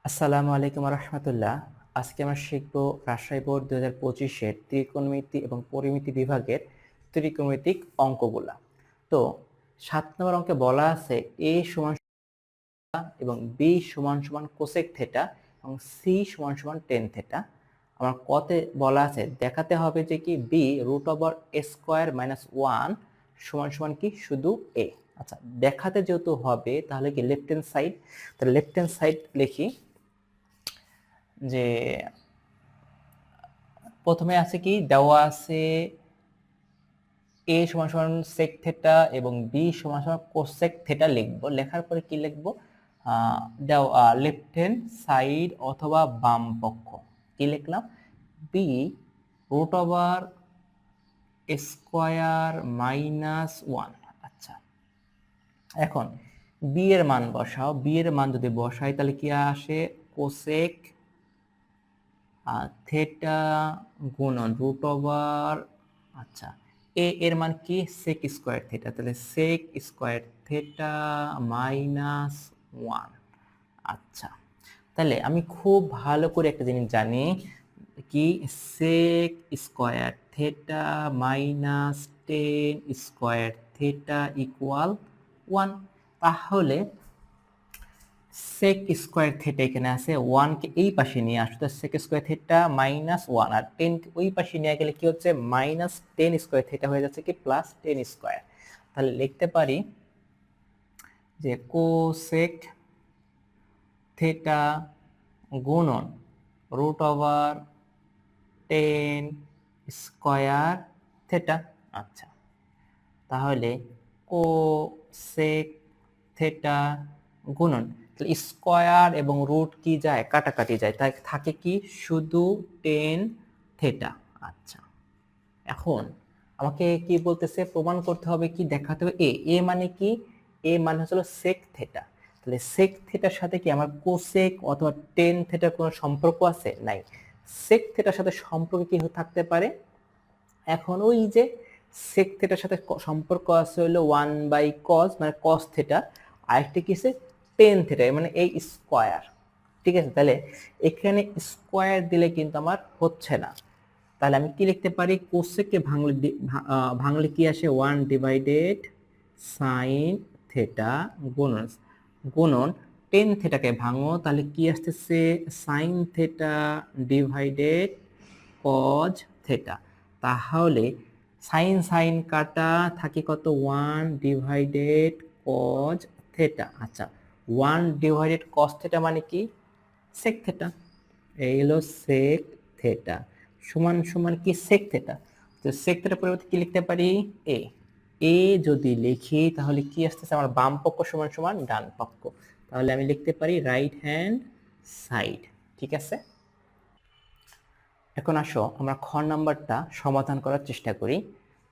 আসসালামু আলাইকুম রহমতুল্লাহ। আজকে আমরা শিখব রাজশাহী বোর্ড 2025-এর ত্রিকোণমিতি এবং পরিমিতি বিভাগের ত্রিকোণমিতিক অঙ্কগুলা। তো 7 নম্বর অঙ্কে বলা আছে a সমান এবং b সমান সমান কোসেক থেটা এবং c সমান সমান টেন থেটা। আমার কতে বলা আছে দেখাতে হবে যে কি b √a² - 1 সমান সমান কি শুধু a। আচ্ছা, দেখাতে যেহেতু হবে তাহলে কি লেফট হ্যান্ড সাইড, তাহলে লেফট হ্যান্ড সাইড লিখি যে প্রথমে আছে কি দেওয়া আছে a সমান সমান সেক থেটা এবং b সমান সমান কোসেক থেটা লিখবো। লেখার পরে কি লিখবো? দেওয়া লেফট হ্যান্ড সাইড অথবা বাম পক্ষ কি লিখলাম? b √a² - 1। আচ্ছা, এখন b এর মান বসাও। b এর মান যদি বসাই তাহলে কি আসে? কোসেক থেটা গুণন √। আচ্ছা, এ এর মান কি? সেক স্কয়ার থেটা, তাহলে সেক স্কয়ার থেটা -1। আচ্ছা, তাহলে আমি খুব ভালো করে একটা জিনিস জানি কি, sec square theta -10 square theta equal 1। তাহলে সেক স্কয়ার থেটা এখানে আছে, 1 কে এই পাশে নিয়ে আসতে সেক স্কয়ার থেটা -1 আর 10 কে ওই পাশে নিয়ে গেলে কি হচ্ছে? -10 স্কয়ার থেটা হয়ে যাচ্ছে কি +10 স্কয়ার। তাহলে লিখতে পারি যে কোসেক থেটা গুণন √10 স্কয়ার থেটা। আচ্ছা, তাহলে কোসেক থেটা গুণন, তাহলে স্কয়ার এবং রুট কি যায়? কাটাকাটি যায়, তাই থাকে কি শুধু টেন থেটা। আচ্ছা, এখন আমাকে কি বলতেছে? প্রমাণ করতে হবে কি? দেখাতে হবে এ এ মানে কি? এ মানে হলো সেক থেটা। তাহলে সেক থেটার সাথে কি আমার কোসেক অথবা টেন থেটার কোনো সম্পর্ক আছে? নাই। সেক থেটার সাথে সম্পর্ক কি থাকতে পারে? এখন ওই যে সেক থেটার সাথে সম্পর্ক আছে হলো 1/cos মানে cos থেটা, আরেকটা কি আছে টেন থেটা মানে এই স্কয়ার। ঠিক আছে, তাহলে এখানে স্কয়ার দিলে কিন্তু আমার হচ্ছে না। তাহলে আমি কি লিখতে পারি? কোসেককে ভাঙলে ভাঙলে কি আসে? 1/sin থেটা গুণন গুণন টেন থেটাকে ভাঙো, তাহলে কি আসতেছে? Sine theta divided cause theta. তাহলে সাইন সাইন কাটা থাকে কত? 1/cos theta. আচ্ছা, 1/cos থেটা মানে কি? Sec theta. এই হলো সেক থেটা সমান সমান কি? Sec theta. তো সেক থেটার পরিবর্তে কি লিখতে পারি? এ এ যদি লিখি তাহলে কি আসতেছে? আমার বাম পক্ষ সমান সমান ডান পক্ষ, তাহলে আমি লিখতে পারি রাইট হ্যান্ড সাইড। ঠিক আছে, এখন আসো আমরা খ নাম্বারটা সমাধান করার চেষ্টা করি।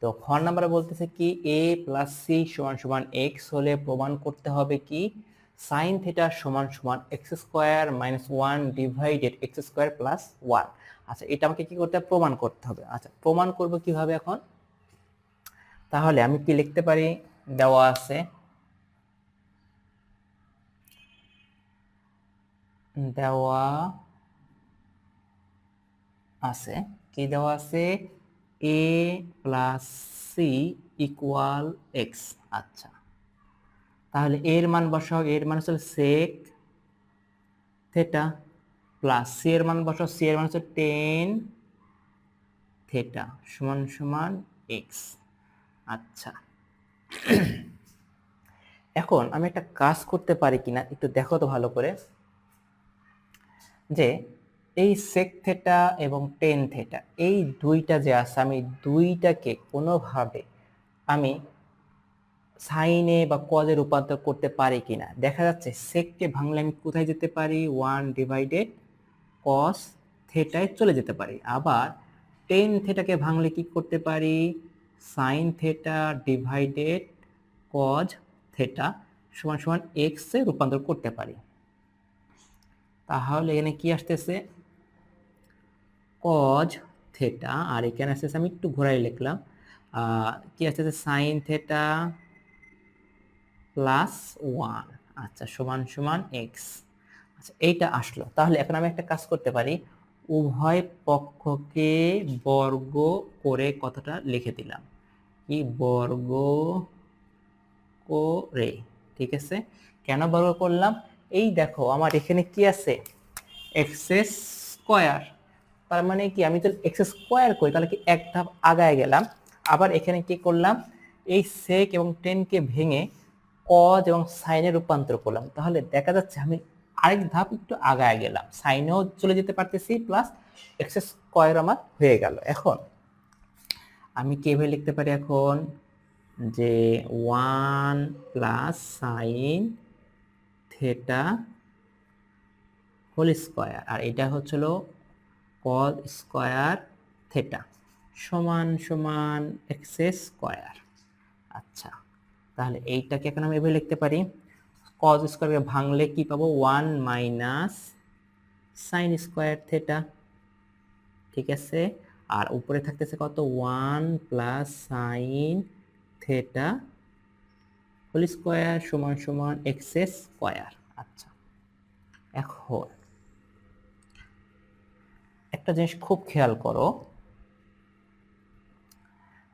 তো খ নাম্বারে বলতেছে কি a প্লাস সি সমান সমান এক্স হলে প্রমাণ করতে হবে কি সাইন থিটা সমান সমান x square minus 1 divided x square plus 1। আচ্ছা, এটা আমাকে কি করতে হবে? প্রমাণ করতে হবে। আচ্ছা, প্রমাণ করব কিভাবে এখন? তাহলে আমি কি লিখতে পারি? দেওয়া আছে দেওয়া আছে কি দেওয়া আছে? a plus c equal x. আচ্ছা, তাহলে এর মান বসাও। এর মান হচ্ছে সেক থেটা প্লাস সি এর মান বসাও। সি এর মান হচ্ছে টেন থেটা সমান সমান এক্স। আচ্ছা, এখন আমি একটা কাজ করতে পারি কিনা একটু দেখো তো ভালো করে, যে এই সেক থেটা এবং টেন থেটা এই দুইটা যে আছে, আমি দুইটাকে কোনোভাবে আমি সাইনে বা কজে রূপান্তর করতে পারি কিনা। দেখা যাচ্ছে সেককে ভাঙলে আমি কোথায় যেতে পারি? 1/cos থেটায় চলে যেতে পারি। আবার টেন থেটাকে ভাঙলে কি করতে পারি? Sine theta divided cause theta সমান সমান এক্স এ রূপান্তর করতে পারি। তাহলে এখানে কি আসতেছে? কজ থেটা, আর এখানে আসতেছে, আমি একটু ঘোরাই লিখলাম, কি আসতেছে? Sign theta plus 1। আচ্ছা, সমান সমান এক্স। আচ্ছা, এইটা আসলো। তাহলে এখন আমি একটা কাজ করতে পারি, উভয় পক্ষকে বর্গ করে কথাটা লিখে দিলাম, কি বর্গ করে। ঠিক আছে, কেন বর্গ করলাম? এই দেখো আমার এখানে কি আছে, এক্স স্কোয়ার। তার মানে কি, আমি যদি এক্স স্কোয়ার করি তাহলে কি এক ধাপ আগায় গেলাম। আবার এখানে কি করলাম, এই সেক এবং টেনকে ভেঙে কজ এবং সাইনে রূপান্তর করলাম। তাহলে দেখা যাচ্ছে আমি আরেক ধাপ একটু আগায় গেলাম, সাইনেও চলে যেতে পারতেছি, প্লাস এক্স স্কোয়ার আমার হয়ে গেল। এখন আমি কিভাবে লিখতে পারি এখন, যে 1 plus sine theta whole square, আর এটা হচ্ছিল কজ স্কোয়ার থেটা সমান সমান এক্স স্কোয়ার। আচ্ছা, তাহলে এইটাকে এখন আমি এভাবে লিখতে পারি, কজ স্কোয়ারকে ভাঙলে কি পাবো, 1 মাইনাস সাইন স্কোয়ার থেটা। ঠিক আছে, আর উপরে থাকতেছে কত, 1 plus sine theta whole square সমান সমান এক্স স্কোয়ার। আচ্ছা, এখন একটা জিনিস খুব খেয়াল করো,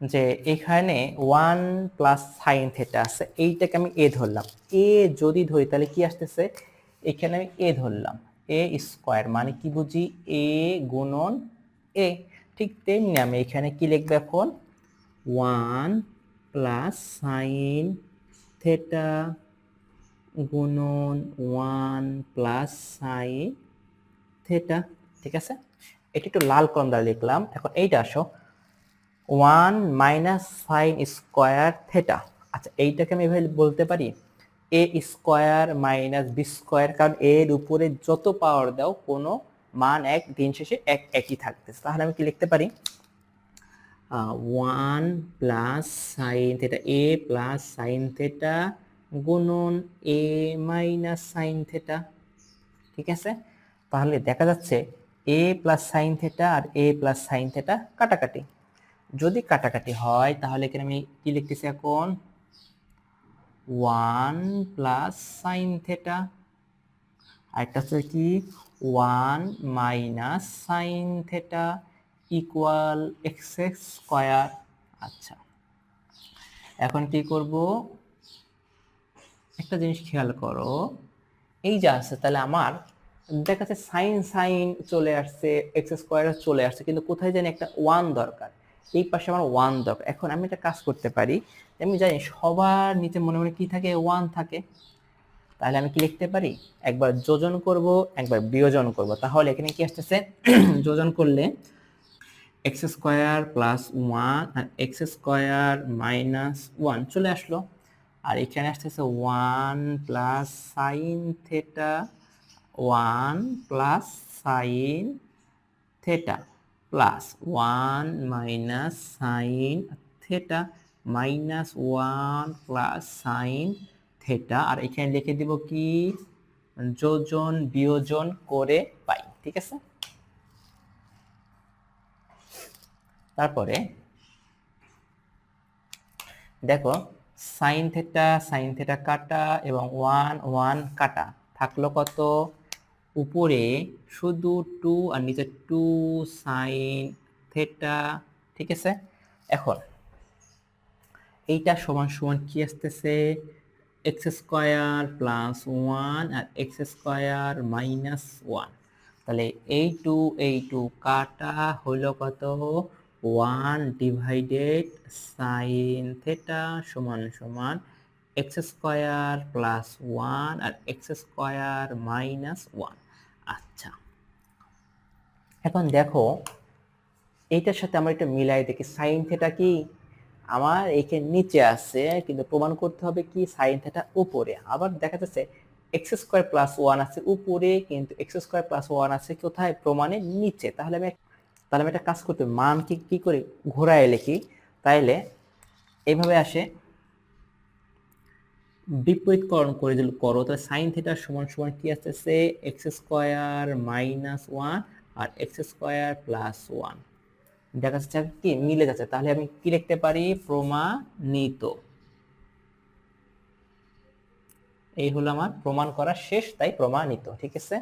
যে এখানে 1 প্লাস সাইন থেটা আছে, এইটাকে আমি এ ধরলাম। এ যদি ধরি তাহলে কি আসতেছে, এখানে আমি এ ধরলাম, এ স্কোয়ার মানে কি বুঝি, এ গুণন এ। ঠিক তেমনি আমি এখানে কি লিখবো এখন, 1 প্লাস সাইন থেটা গুণন 1 প্লাস সাইন থেটা। ঠিক আছে, এটা একটু লাল কলম দ্বারা লিখলাম। এখন এইটা আসো, 1 মাইনাস সাইন স্কোয়ার থেটা। আচ্ছা, এইটাকে আমি এভাবে বলতে পারি, এ স্কোয়ার মাইনাস বি স্কোয়ার, কারণ এর উপরে যত পাওয়ার দাও কোনো মান এক, দিন শেষে এক একই থাকতেছে। তাহলে আমি কি লিখতে পারি, 1 প্লাস সাইন থেটা, এ প্লাস সাইন থেটা গুণন এ মাইনাস সাইন থেটা। ঠিক আছে, তাহলে দেখা যাচ্ছে এ প্লাস সাইন থেটা আর এ প্লাস সাইন থেটা কাটাকাটি। যদি কাটাকাটি হয় তাহলে এখানে আমি কি লিখতেছি এখন, 1 প্লাস সাইন থেটা, আর একটা হচ্ছে কি 1 minus sine theta equal x square. আচ্ছা, এখন কি করব, একটা জিনিস খেয়াল করো, এই যে আছে, তাহলে আমার দেখা যাচ্ছে সাইন সাইন চলে আসছে, এক্স স্কোয়ার চলে আসছে, কিন্তু কোথায় জানি একটা 1 দরকার, এই পাশে আমার 1 দরকার। এখন আমি একটা কাজ করতে পারি, আমি জানি সবার নিচে মনে মনে কি থাকে, 1 থাকে। তাহলে আমি কি লিখতে পারি, একবার যোজন করব একবার বিয়োজন করব। তাহলে এখানে কি আসতেছে, যোজন করলে এক্স স্কোয়ার প্লাস 1 আর এক্স স্কোয়ার মাইনাস 1 চলে আসলো, আর এখানে আসতেছে 1 plus sine theta, 1 plus sine theta plus 1 minus sine theta minus 1 plus sine theta, আর এখানে লিখে দিব কি, যোজন বিয়োজন করে পাই। ঠিক আছে, তারপরে দেখো, সাইন থেটা কাটা এবং 1 1 কাটা, থাকলো কত, উপরে শুধু 2 আর নিচে 2 সাইন থেটা। ঠিক আছে, এখন এইটা সমান সমান কি আসতেছে, এক্স স্কোয়ার প্লাস 1 আর এক্স স্কোয়ার মাইনাস 1। তাহলে এই টু কাটা হলো কত, 1 ডিভাইডেড সাইন থেটা সমান সমান এক্স স্কোয়ার প্লাস 1 আর এক্স স্কোয়ার মাইনাস 1। আচ্ছা, এখন দেখো এইটার সাথে আমরা এটা মিলাই দেখি, সাইন থেটা কি আমার এখানে নিচে আছে, কিন্তু প্রমাণ করতে হবে কি সাইন থেটা উপরে। আবার দেখা যাচ্ছে এক্স স্কোয়ার প্লাস 1 আছে উপরে, কিন্তু এক্স স্কোয়ার প্লাস 1 আছে কোথায়, প্রমাণের নিচে। তাহলে আমি একটা কাজ করতে, মান কি করে ঘোরায় লিখি, তাইলে এইভাবে আসে, বিপরীতকরণ করে যদি করো তাহলে সাইন থিটা সমান সমান কি আসতেছে, এক্স স্কোয়ার মাইনাস 1 আর এক্স স্কোয়ার প্লাস 1। দেখা যাচ্ছে কি মিলে যাচ্ছে। তাহলে আমি কি লিখতে পারি, প্রমাণিত। এই হলো আমার প্রমাণ করা শেষ, তাই প্রমাণিত। ঠিক আছে।